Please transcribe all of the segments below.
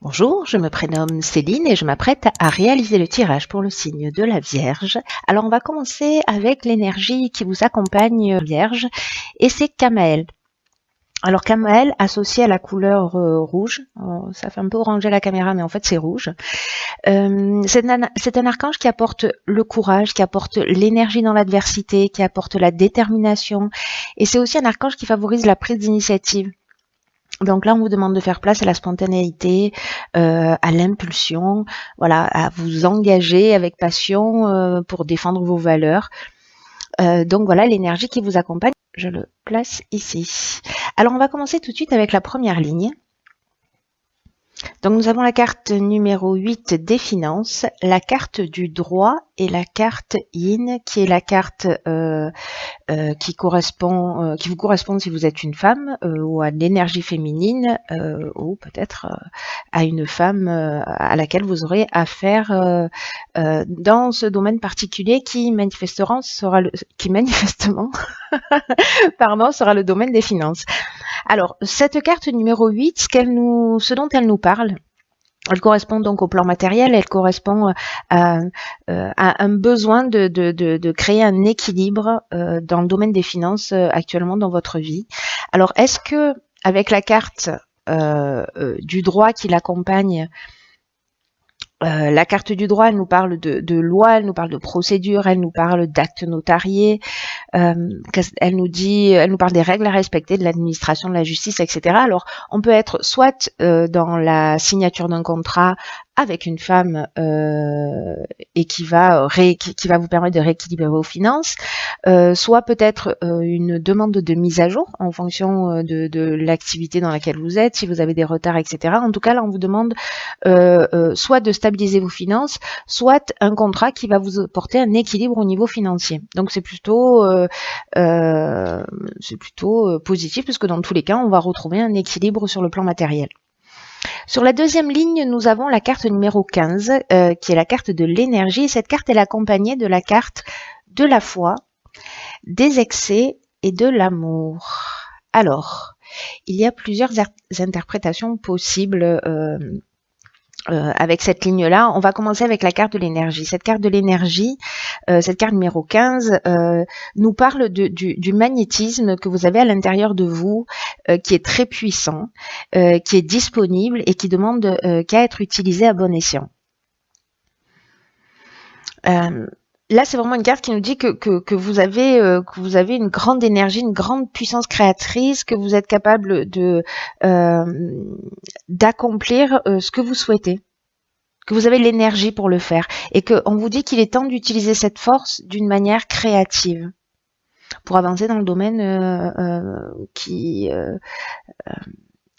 Bonjour, je me prénomme Céline et je m'apprête à réaliser le tirage pour le signe de la Vierge. Alors on va commencer avec l'énergie qui vous accompagne Vierge et c'est Camaël. Alors Camaël associé à la couleur rouge, ça fait un peu oranger la caméra mais en fait c'est rouge. C'est un archange qui apporte le courage, qui apporte l'énergie dans l'adversité, qui apporte la détermination et c'est aussi un archange qui favorise la prise d'initiative. Donc là, on vous demande de faire place à la spontanéité, à l'impulsion, voilà, à vous engager avec passion pour défendre vos valeurs. Donc voilà l'énergie qui vous accompagne. Je le place ici. Alors, on va commencer tout de suite avec la première ligne. Donc nous avons la carte numéro 8 des finances, la carte du droit et la carte yin qui est la carte qui vous correspond si vous êtes une femme ou à l'énergie féminine ou peut-être à une femme à laquelle vous aurez affaire dans ce domaine particulier qui manifestement sera sera le domaine des finances. Alors, cette carte numéro 8, ce dont elle nous parle, elle correspond donc au plan matériel, elle correspond à un besoin de créer un équilibre dans le domaine des finances actuellement dans votre vie. Alors, est-ce que avec la carte du droit qui l'accompagne, la carte du droit, elle nous parle de loi, elle nous parle de procédure, elle nous parle d'actes notariés, elle nous parle des règles à respecter, de l'administration, de la justice, etc. Alors, on peut être soit dans la signature d'un contrat avec une femme et qui va vous permettre de rééquilibrer vos finances, soit peut-être une demande de mise à jour en fonction de l'activité dans laquelle vous êtes, si vous avez des retards, etc. En tout cas, là, on vous demande soit de stabiliser vos finances, soit un contrat qui va vous apporter un équilibre au niveau financier. Donc, c'est plutôt positif parce que dans tous les cas, on va retrouver un équilibre sur le plan matériel. Sur la deuxième ligne, nous avons la carte numéro 15, qui est la carte de l'énergie. Cette carte est accompagnée de la carte de la foi, des excès et de l'amour. Alors, il y a plusieurs interprétations possibles avec cette ligne-là. On va commencer avec la carte de l'énergie. Cette carte de l'énergie, cette carte numéro 15, nous parle du magnétisme que vous avez à l'intérieur de vous, qui est très puissant, qui est disponible et qui demande qu'à être utilisé à bon escient. Là, c'est vraiment une carte qui nous dit que vous avez une grande énergie, une grande puissance créatrice, que vous êtes capable d'accomplir ce que vous souhaitez, que vous avez l'énergie pour le faire, et qu'on vous dit qu'il est temps d'utiliser cette force d'une manière créative pour avancer dans le domaine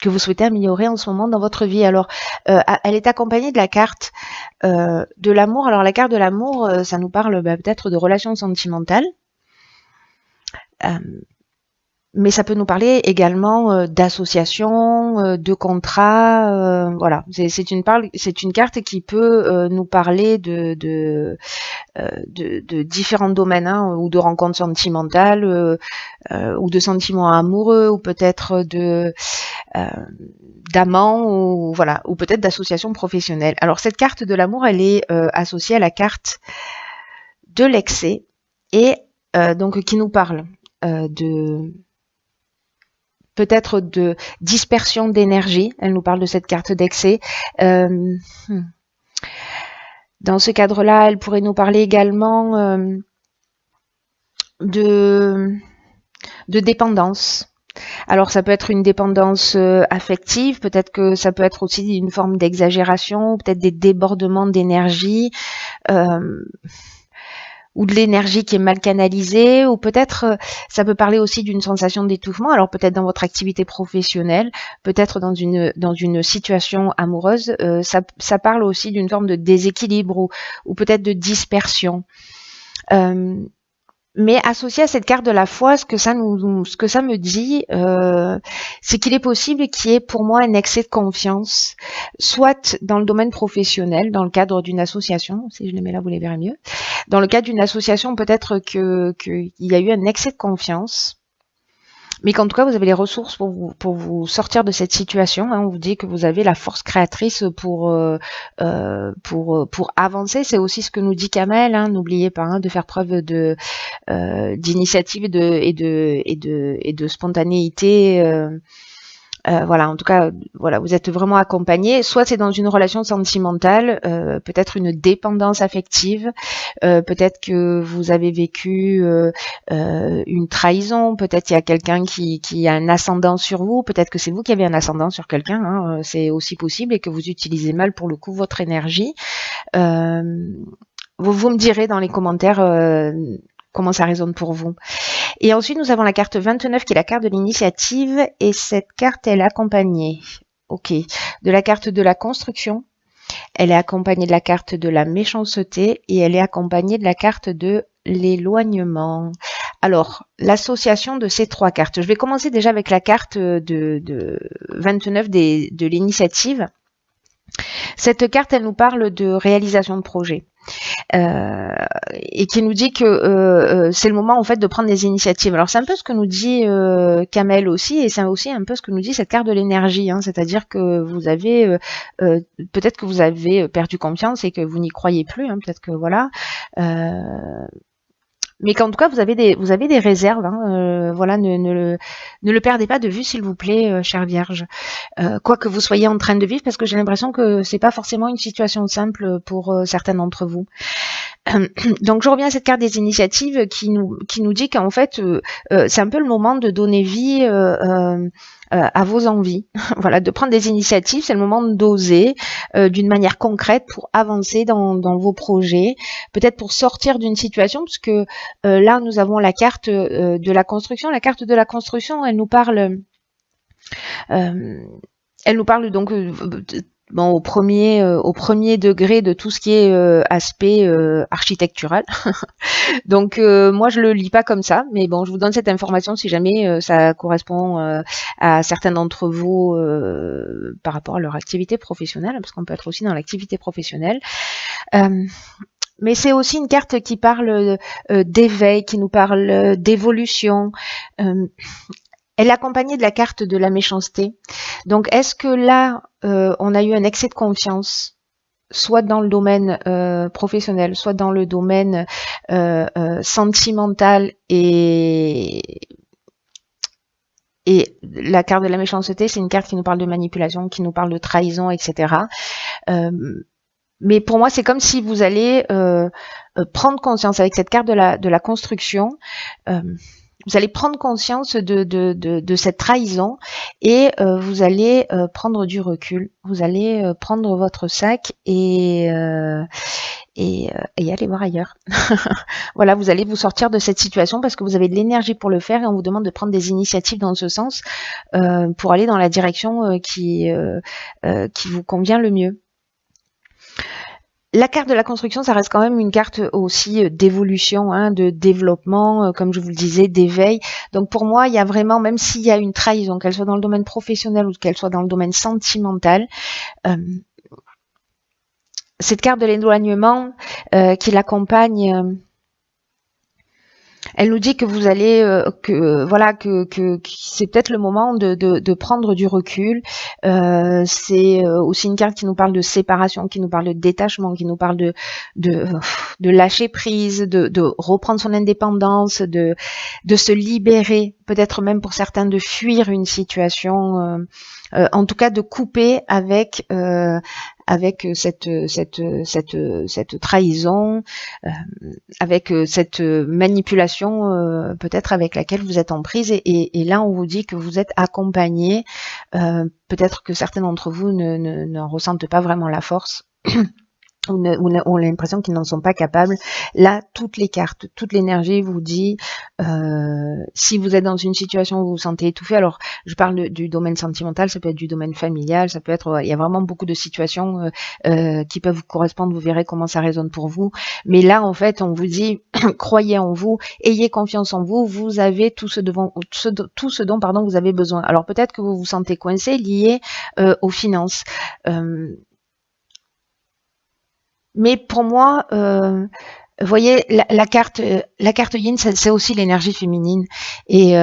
que vous souhaitez améliorer en ce moment dans votre vie. Alors, elle est accompagnée de la carte de l'amour. Alors, la carte de l'amour, ça nous parle peut-être de relations sentimentales. Mais ça peut nous parler également d'associations, de contrats, voilà. C'est une carte qui peut nous parler de différents domaines, hein, ou de rencontres sentimentales, ou de sentiments amoureux, ou peut-être d'amants, ou voilà, ou peut-être d'associations professionnelles. Alors cette carte de l'amour, elle est associée à la carte de l'excès et donc qui nous parle peut-être de dispersion d'énergie. Elle nous parle de cette carte d'excès. Dans ce cadre-là, elle pourrait nous parler également de dépendance. Alors ça peut être une dépendance affective, peut-être que ça peut être aussi une forme d'exagération, peut-être des débordements d'énergie, ou de l'énergie qui est mal canalisée, ou peut-être ça peut parler aussi d'une sensation d'étouffement, alors peut-être dans votre activité professionnelle, peut-être dans une situation amoureuse, ça parle aussi d'une forme de déséquilibre ou peut-être de dispersion. Mais associé à cette carte de la foi, ce que ça me dit, c'est qu'il est possible qu'il y ait pour moi un excès de confiance, soit dans le domaine professionnel, dans le cadre d'une association, si je les mets là, vous les verrez mieux. Dans le cadre d'une association, peut-être qu'il y a eu un excès de confiance, mais qu'en tout cas vous avez les ressources pour vous sortir de cette situation. Hein. On vous dit que vous avez la force créatrice pour avancer. C'est aussi ce que nous dit Kamel. Hein. N'oubliez pas de faire preuve d'initiative et de spontanéité. Voilà, en tout cas, voilà, vous êtes vraiment accompagné. Soit c'est dans une relation sentimentale, peut-être une dépendance affective, peut-être que vous avez vécu une trahison, peut-être il y a quelqu'un qui a un ascendant sur vous, peut-être que c'est vous qui avez un ascendant sur quelqu'un, hein, c'est aussi possible, et que vous utilisez mal pour le coup votre énergie. Vous me direz dans les commentaires comment ça résonne pour vous. Et ensuite, nous avons la carte 29 qui est la carte de l'initiative, et cette carte, elle est accompagnée, de la carte de la construction, elle est accompagnée de la carte de la méchanceté, et elle est accompagnée de la carte de l'éloignement. Alors, l'association de ces trois cartes. Je vais commencer déjà avec la carte de 29 de l'initiative. Cette carte, elle nous parle de réalisation de projet. Et qui nous dit que c'est le moment en fait de prendre des initiatives. Alors c'est un peu ce que nous dit Kamel aussi, et c'est aussi un peu ce que nous dit cette carte de l'énergie, hein, c'est-à-dire que vous avez peut-être que vous avez perdu confiance et que vous n'y croyez plus, hein, peut-être que voilà. Mais qu'en tout cas vous avez des réserves, hein, voilà, ne le perdez pas de vue s'il vous plaît, chère Vierge, quoi que vous soyez en train de vivre, parce que j'ai l'impression que c'est pas forcément une situation simple pour certains d'entre vous. Donc je reviens à cette carte des initiatives qui nous dit qu'en fait c'est un peu le moment de donner vie à vos envies. Voilà, de prendre des initiatives, c'est le moment d'oser d'une manière concrète pour avancer dans vos projets, peut-être pour sortir d'une situation, parce que là nous avons la carte de la construction. La carte de la construction, elle nous parle donc bon, au premier degré de tout ce qui est aspect architectural. Donc moi je le lis pas comme ça, mais bon, je vous donne cette information si jamais ça correspond à certains d'entre vous par rapport à leur activité professionnelle, parce qu'on peut être aussi dans l'activité professionnelle. Mais c'est aussi une carte qui parle d'éveil, qui nous parle d'évolution. Elle est accompagnée de la carte de la méchanceté. Donc, est-ce que là, on a eu un excès de confiance, soit dans le domaine professionnel, soit dans le domaine sentimental, et la carte de la méchanceté, c'est une carte qui nous parle de manipulation, qui nous parle de trahison, etc. Mais pour moi, c'est comme si vous allez prendre conscience avec cette carte de la construction. Vous allez prendre conscience de cette trahison, et vous allez prendre du recul. Vous allez prendre votre sac et aller voir ailleurs. Voilà, vous allez vous sortir de cette situation parce que vous avez de l'énergie pour le faire, et on vous demande de prendre des initiatives dans ce sens pour aller dans la direction qui vous convient le mieux. La carte de la construction, ça reste quand même une carte aussi d'évolution, hein, de développement, comme je vous le disais, d'éveil. Donc pour moi, il y a vraiment, même s'il y a une trahison, qu'elle soit dans le domaine professionnel ou qu'elle soit dans le domaine sentimental, cette carte de l'éloignement qui l'accompagne, elle nous dit que vous allez, que c'est peut-être le moment de prendre du recul. C'est aussi une carte qui nous parle de séparation, qui nous parle de détachement, qui nous parle de lâcher prise, de reprendre son indépendance, de se libérer, peut-être même pour certains de fuir une situation. En tout cas, de couper avec cette trahison, avec cette manipulation peut-être avec laquelle vous êtes en prise, et là on vous dit que vous êtes accompagné, peut-être que certains d'entre vous n'en ressentent pas vraiment la force ou ont l'impression qu'ils n'en sont pas capables. Là, toutes les cartes, toute l'énergie vous dit, si vous êtes dans une situation où vous vous sentez étouffé, alors je parle du domaine sentimental, ça peut être du domaine familial, ça peut être, il y a vraiment beaucoup de situations qui peuvent vous correspondre, vous verrez comment ça résonne pour vous. Mais là, en fait, on vous dit, croyez en vous, ayez confiance en vous, vous avez tout ce dont vous avez besoin. Alors peut-être que vous vous sentez coincé, lié aux finances. Mais pour moi, vous voyez, la carte Yin, c'est aussi l'énergie féminine. Et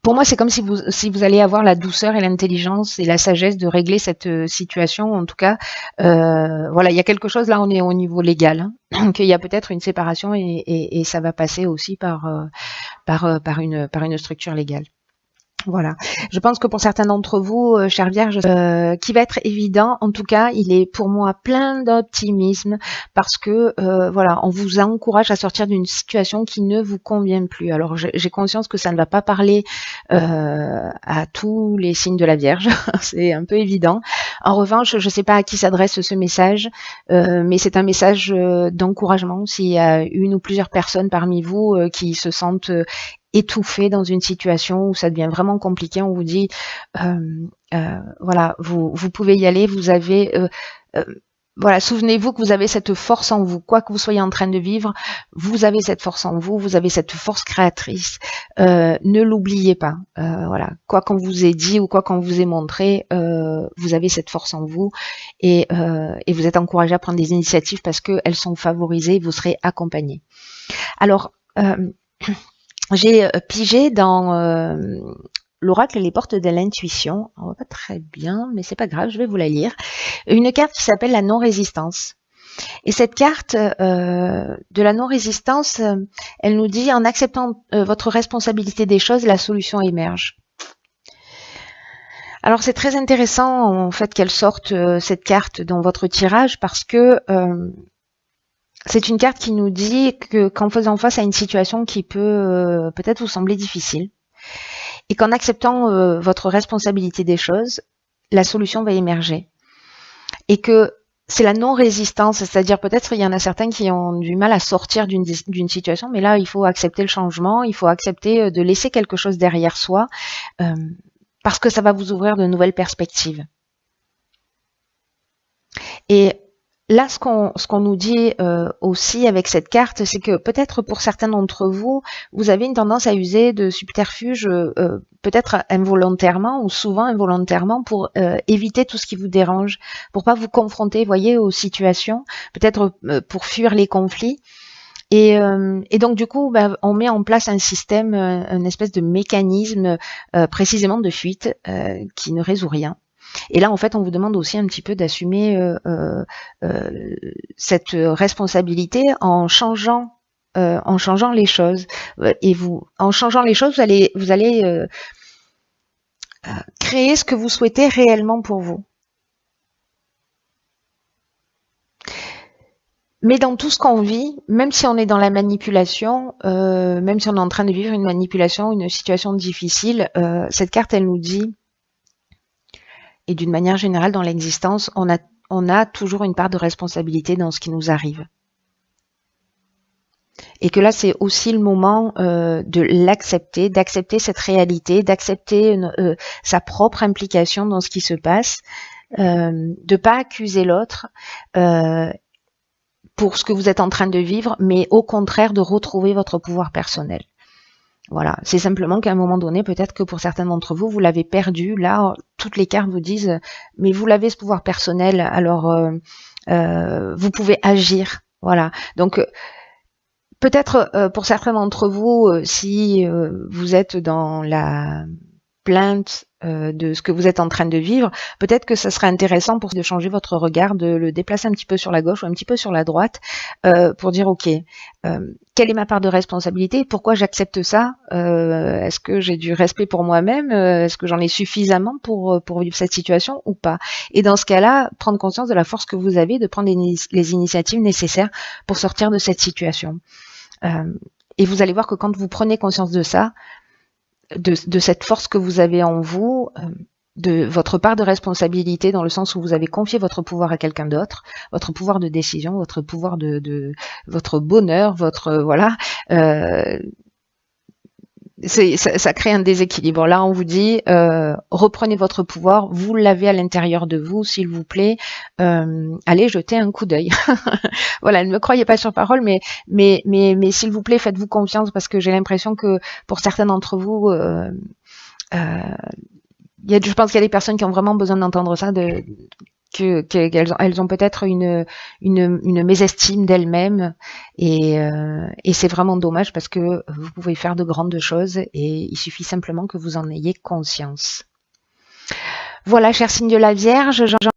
pour moi, c'est comme si vous allez avoir la douceur et l'intelligence et la sagesse de régler cette situation. En tout cas, voilà, il y a quelque chose là, on est au niveau légal, hein. Donc il y a peut-être une séparation et ça va passer aussi par une structure légale. Voilà. Je pense que pour certains d'entre vous, chère Vierge, qui va être évident, en tout cas, il est pour moi plein d'optimisme parce que voilà, on vous encourage à sortir d'une situation qui ne vous convient plus. Alors j'ai conscience que ça ne va pas parler à tous les signes de la Vierge, c'est un peu évident. En revanche, je ne sais pas à qui s'adresse ce message, mais c'est un message d'encouragement. S'il y a une ou plusieurs personnes parmi vous qui se sentent étouffé dans une situation où ça devient vraiment compliqué, on vous dit voilà, vous pouvez y aller, vous avez voilà, souvenez-vous que vous avez cette force en vous, quoi que vous soyez en train de vivre, vous avez cette force en vous, vous avez cette force créatrice, ne l'oubliez pas, voilà, quoi qu'on vous ait dit ou quoi qu'on vous ait montré, vous avez cette force en vous et vous êtes encouragé à prendre des initiatives parce qu'elles sont favorisées, vous serez accompagné. Alors, j'ai pigé dans l'oracle et les portes de l'intuition. On voit pas très bien, mais c'est pas grave, je vais vous la lire. Une carte qui s'appelle la non-résistance. Et cette carte de la non-résistance, elle nous dit en acceptant votre responsabilité des choses, la solution émerge. Alors c'est très intéressant en fait qu'elle sorte cette carte dans votre tirage parce que c'est une carte qui nous dit que qu'en faisant face à une situation qui peut peut-être vous sembler difficile, et qu'en acceptant votre responsabilité des choses, la solution va émerger. Et que c'est la non-résistance, c'est-à-dire peut-être il y en a certains qui ont du mal à sortir d'une situation, mais là il faut accepter le changement, il faut accepter de laisser quelque chose derrière soi, parce que ça va vous ouvrir de nouvelles perspectives. Et là, ce qu'on nous dit aussi avec cette carte, c'est que peut-être pour certains d'entre vous, vous avez une tendance à user de subterfuges peut-être involontairement ou souvent involontairement pour éviter tout ce qui vous dérange, pour pas vous confronter, voyez, aux situations, peut-être pour fuir les conflits. Et donc du coup, bah, on met en place un système, une espèce de mécanisme précisément de fuite qui ne résout rien. Et là, en fait, on vous demande aussi un petit peu d'assumer cette responsabilité en changeant les choses. Et en changeant les choses, vous allez créer ce que vous souhaitez réellement pour vous. Mais dans tout ce qu'on vit, même si on est dans la manipulation, même si on est en train de vivre une manipulation, une situation difficile, cette carte, elle nous dit, et d'une manière générale dans l'existence, on a toujours une part de responsabilité dans ce qui nous arrive. Et que là, c'est aussi le moment de l'accepter, d'accepter cette réalité, d'accepter sa propre implication dans ce qui se passe, de pas accuser l'autre pour ce que vous êtes en train de vivre, mais au contraire de retrouver votre pouvoir personnel. Voilà, c'est simplement qu'à un moment donné, peut-être que pour certains d'entre vous, vous l'avez perdu. Là, toutes les cartes vous disent, mais vous l'avez ce pouvoir personnel, alors vous pouvez agir. Voilà, donc peut-être pour certains d'entre vous, si vous êtes dans la plainte de ce que vous êtes en train de vivre, peut-être que ça serait intéressant de changer votre regard, de le déplacer un petit peu sur la gauche ou un petit peu sur la droite, pour dire ok, quelle est ma part de responsabilité, pourquoi j'accepte ça, est-ce que j'ai du respect pour moi-même, est-ce que j'en ai suffisamment pour vivre cette situation ou pas. Et dans ce cas-là, prendre conscience de la force que vous avez de prendre les initiatives nécessaires pour sortir de cette situation. Et vous allez voir que quand vous prenez conscience de ça, de cette force que vous avez en vous, de votre part de responsabilité dans le sens où vous avez confié votre pouvoir à quelqu'un d'autre, votre pouvoir de décision, votre pouvoir de votre bonheur, votre voilà, ça crée un déséquilibre. Là, on vous dit reprenez votre pouvoir, vous l'avez à l'intérieur de vous, s'il vous plaît, allez jeter un coup d'œil. Voilà, ne me croyez pas sur parole, mais s'il vous plaît, faites-vous confiance parce que j'ai l'impression que pour certains d'entre vous, je pense qu'il y a des personnes qui ont vraiment besoin d'entendre ça, elles ont peut-être une mésestime d'elles-mêmes et c'est vraiment dommage parce que vous pouvez faire de grandes choses et il suffit simplement que vous en ayez conscience. Voilà, cher signe de la Vierge,